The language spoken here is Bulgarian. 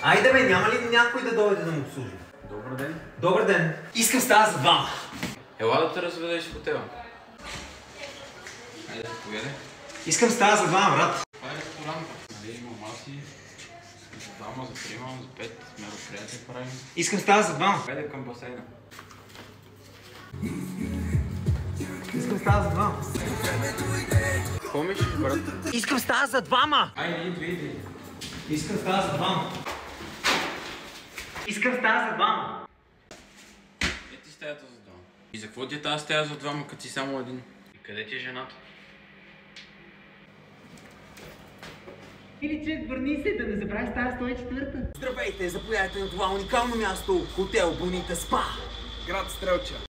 Айде бе, няма ли някой да дойде да му обслужи? Добър ден. Добър ден. Искам стая за двама. Ела да те разведеш в хотела. Айде, заповядай. Искам стая за двама, брат. Това е ресторант. Нали, има маси. За двама, за трима, за пет. Мероприятия правим. Искам стая за двама. Айде към басейна. Искам стая за двама. Какво мислиш, брат? Искам стая за двама. Айде, иди. Искам стая за двама. Искам стая за двама. Е ти стаята за двама. И за какво ти е тази стая за двама, като си само един? И къде ти е жената? Иличе, върни се, да не забравяш стая 104-та. Здравейте, заповядайте на това уникално място. Хотел Бонита Спа. Град Стрелча.